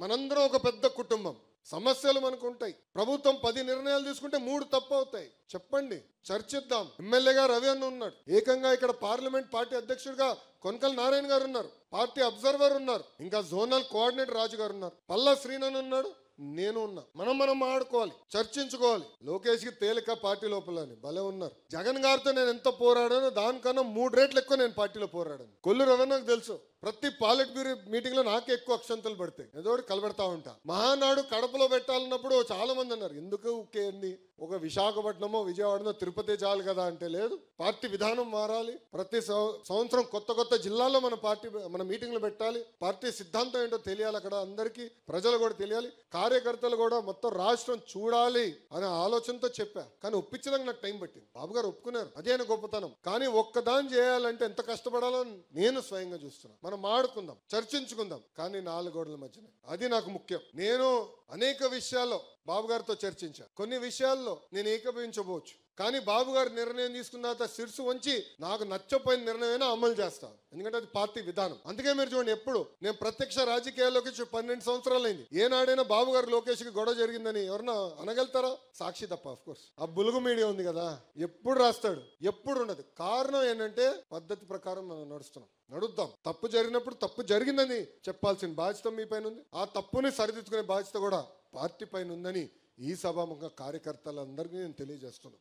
మనందరం ఒక పెద్ద కుటుంబం. సమస్యలు మనకు ఉంటాయి. ప్రభుత్వం 10 నిర్ణయాలు తీసుకుంటే 3 తప్పు అవుతాయి. చెప్పండి, చర్చిద్దాం. ఎమ్మెల్యేగా రవి అన్న ఉన్నాడు. ఏకంగా ఇక్కడ పార్లమెంట్ పార్టీ అధ్యక్షుడిగా కొనకల్ నారాయణ గారు ఉన్నారు. పార్టీ అబ్జర్వర్ ఉన్నారు. ఇంకా జోనల్ కోఆర్డినేటర్ రాజు గారు ఉన్నారు. పల్లా శ్రీనన్ ఉన్నాడు. నేను ఉన్నా. మనం ఆడుకోవాలి, చర్చించుకోవాలి. లోకేష్ కి తేలిక పార్టీ లోపల భలే ఉన్నారు. జగన్ గారితో నేను ఎంత పోరాడానో దానికన్నా 3 రెట్లు ఎక్కువ నేను పార్టీలో పోరాడాను. కొల్లు రవి నాకు తెలుసు. ప్రతి పాలిట్ బ్యూరో మీటింగ్ లో నాకే ఎక్కువ అక్షంతలు పడతాయి. ఏదో కలబెడతా ఉంటా. మహానాడు కడపలో పెట్టాలన్నప్పుడు చాలా మంది అన్నారు, ఎందుకు ఊకేంది, ఒక విశాఖపట్నమో విజయవాడనో తిరుపతి చాలు కదా అంటే, లేదు, పార్టీ విధానం మారాలి. ప్రతి సంవత్సరం కొత్త జిల్లాల్లో మన మీటింగ్లు పెట్టాలి. పార్టీ సిద్ధాంతం ఏంటో తెలియాలి. అక్కడ అందరికీ ప్రజలు కూడా తెలియాలి. కార్యకర్తలు కూడా మొత్తం రాష్ట్రం చూడాలి అనే ఆలోచనతో చెప్పా. కానీ ఒప్పించడానికి నాకు టైం పట్టింది. బాబు గారు ఒప్పుకున్నారు. అదే గొప్పతనం. కానీ ఒక్కదాని చేయాలంటే ఎంత కష్టపడాలో నేను స్వయంగా చూస్తున్నా. మనం ఆడుకుందాం, చర్చించుకుందాం, కానీ 4 గోడల మధ్యన. అది నాకు ముఖ్యం. నేను అనేక విషయాల్లో బాబు గారితో చర్చించా. కొన్ని విషయాల్లో నేను ఏకీభవించబోవచ్చు. కానీ బాబు గారు నిర్ణయం తీసుకున్న తర్వాత శిరసు వంచి నాకు నచ్చపోయిన నిర్ణయమైనా అమలు చేస్తాను. ఎందుకంటే అది పార్టీ విధానం. అందుకే మీరు చూడండి, ఎప్పుడు నేను ప్రత్యక్ష రాజకీయాల్లోకి 12 సంవత్సరాలు అయింది. ఏనాడైనా బాబు గారు లోకేష్ కి గొడవ జరిగిందని ఎవరన్నా అనగలుగుతారా? సాక్షి తప్ప. ఆఫ్ కోర్స్ ఆ బులుగు మీడియా ఉంది కదా, ఎప్పుడు రాస్తాడు, ఎప్పుడు ఉండదు. కారణం ఏంటంటే పద్ధతి ప్రకారం మనం నడుద్దాం. తప్పు జరిగినప్పుడు తప్పు జరిగిందని చెప్పాల్సిన బాధ్యత మీ పైన ఉంది. ఆ తప్పుని సరిదిద్దుకునే బాధ్యత కూడా పార్టీ పైన ఉందని ఈ సభాముఖ కార్యకర్తలందరికీ నేను తెలియజేస్తున్నాను.